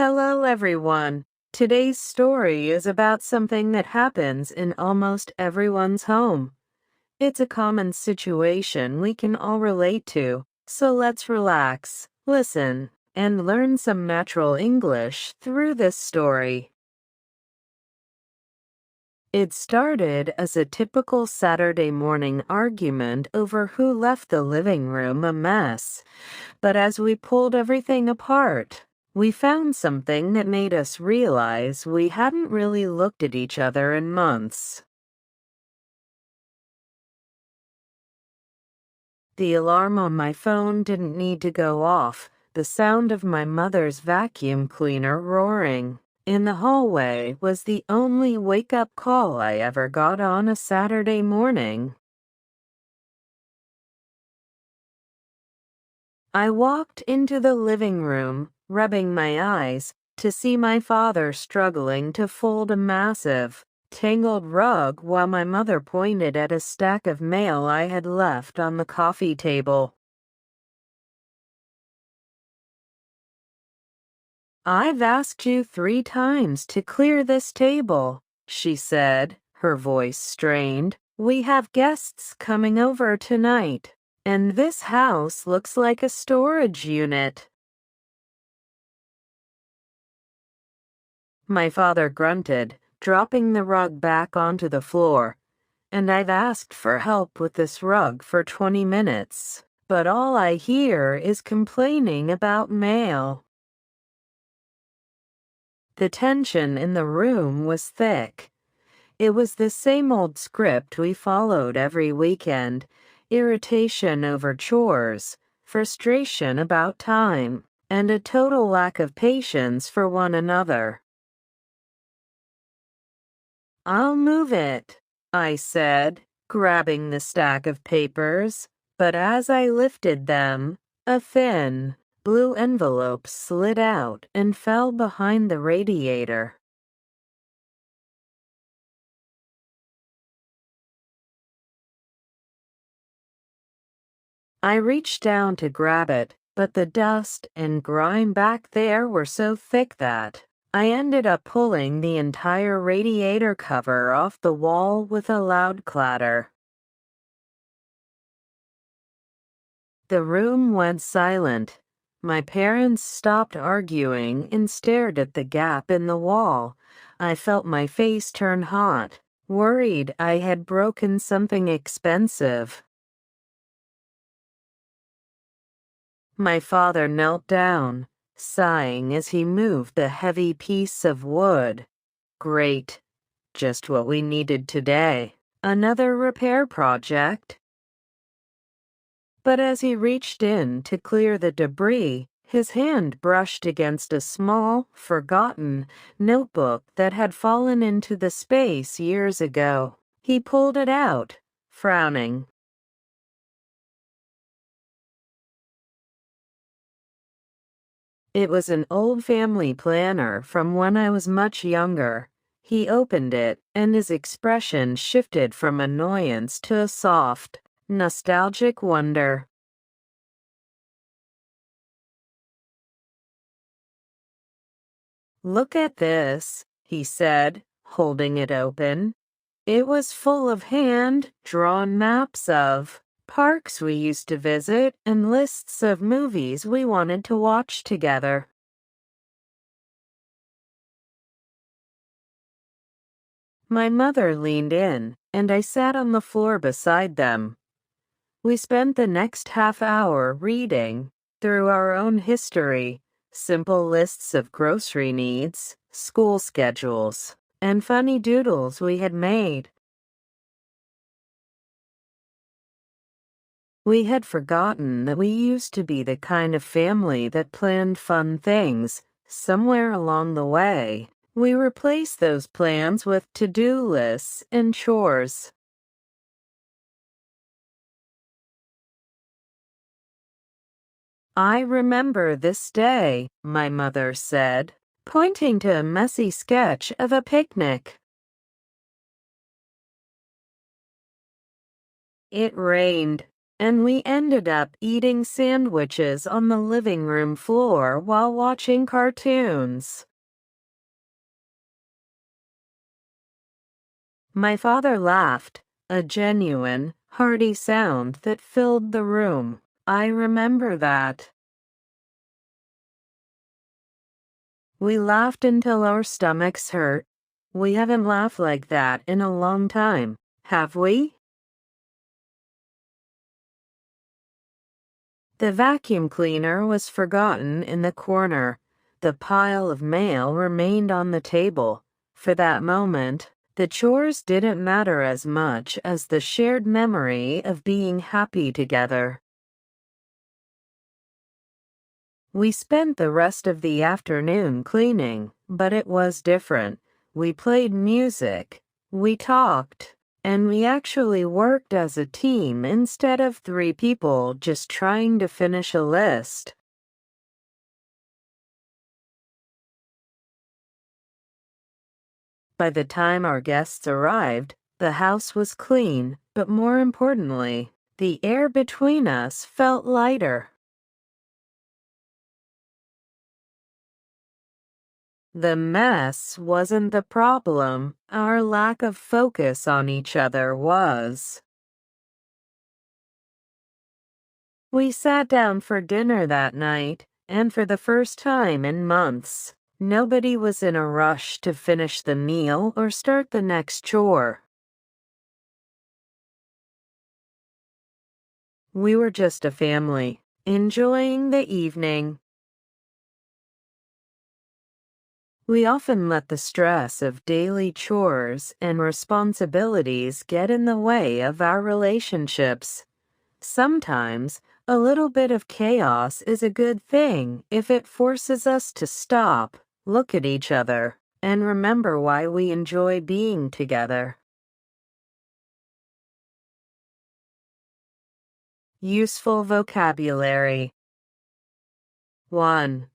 Hello, everyone. Today's story is about something that happens in almost everyone's home. It's a common situation we can all relate to, so let's relax, listen, and learn some natural English through this story. It started as a typical Saturday morning argument over who left the living room a mess, but as we pulled everything apart, we found something that made us realize we hadn't really looked at each other in months. The alarm on my phone didn't need to go off, the sound of my mother's vacuum cleaner roaring in the hallway was the only wake-up call I ever got on a Saturday morning. I walked into the living room, rubbing my eyes, to see my father struggling to fold a massive, tangled rug while my mother pointed at a stack of mail I had left on the coffee table. "I've asked you 3 times to clear this table," she said, her voice strained. "We have guests coming over tonight, and this house looks like a storage unit." My father grunted, dropping the rug back onto the floor. "And I've asked for help with this rug for 20 minutes, but all I hear is complaining about mail." The tension in the room was thick. It was the same old script we followed every weekend: irritation over chores, frustration about time, and a total lack of patience for one another. "I'll move it," I said, grabbing the stack of papers, but as I lifted them, a thin, blue envelope slid out and fell behind the radiator. I reached down to grab it, but the dust and grime back there were so thick that I ended up pulling the entire radiator cover off the wall with a loud clatter. The room went silent. My parents stopped arguing and stared at the gap in the wall. I felt my face turn hot, worried I had broken something expensive. My father knelt down, sighing as he moved the heavy piece of wood. "Great. Just what we needed today. Another repair project." But as he reached in to clear the debris, his hand brushed against a small, forgotten notebook that had fallen into the space years ago. He pulled it out, frowning. It was an old family planner from when I was much younger. He opened it, and his expression shifted from annoyance to a soft, nostalgic wonder. "Look at this," he said, holding it open. It was full of hand-drawn maps of parks we used to visit and lists of movies we wanted to watch together. My mother leaned in, and I sat on the floor beside them. We spent the next half hour reading through our own history, simple lists of grocery needs, school schedules, and funny doodles we had made. We had forgotten that we used to be the kind of family that planned fun things. Somewhere along the way, we replaced those plans with to-do lists and chores. "I remember this day," my mother said, pointing to a messy sketch of a picnic. "It rained, and we ended up eating sandwiches on the living room floor while watching cartoons. My father laughed, a genuine, hearty sound that filled the room. I remember that. We laughed until our stomachs hurt. We haven't laughed like that in a long time, have we? The vacuum cleaner was forgotten in the corner. The pile of mail remained on the table. For that moment, the chores didn't matter as much as the shared memory of being happy together. We spent the rest of the afternoon cleaning, but it was different. We played music, we talked, and we actually worked as a team instead of three people just trying to finish a list. By the time our guests arrived, the house was clean, but more importantly, the air between us felt lighter. The mess wasn't the problem, our lack of focus on each other was. We sat down for dinner that night, and for the first time in months, nobody was in a rush to finish the meal or start the next chore. We were just a family, enjoying the evening. We often let the stress of daily chores and responsibilities get in the way of our relationships. Sometimes, a little bit of chaos is a good thing if it forces us to stop, look at each other, and remember why we enjoy being together. Useful vocabulary. 1.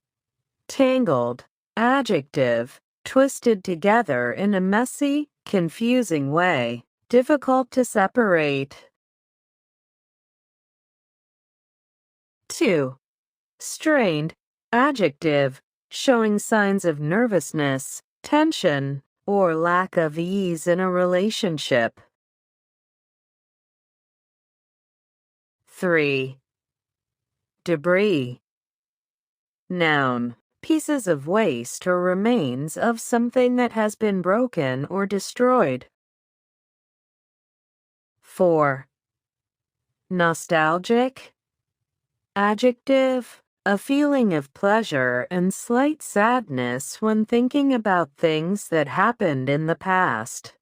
Tangled. Adjective, twisted together in a messy, confusing way, difficult to separate. 2. Strained, adjective, showing signs of nervousness, tension, or lack of ease in a relationship. 3. Debris. Noun, pieces of waste or remains of something that has been broken or destroyed. 4. Nostalgic. Adjective, a feeling of pleasure and slight sadness when thinking about things that happened in the past.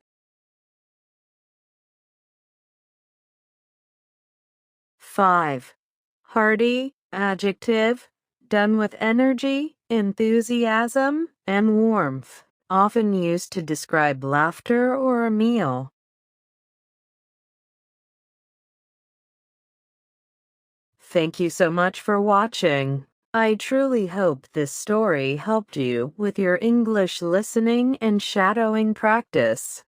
5. Hearty, adjective, done with energy, enthusiasm, and warmth, often used to describe laughter or a meal. Thank you so much for watching. I truly hope this story helped you with your English listening and shadowing practice.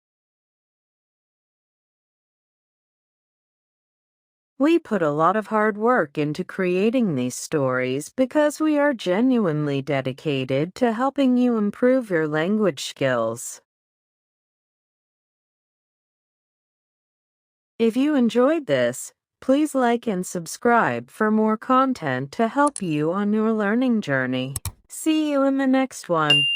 We put a lot of hard work into creating these stories because we are genuinely dedicated to helping you improve your language skills. If you enjoyed this, please like and subscribe for more content to help you on your learning journey. See you in the next one.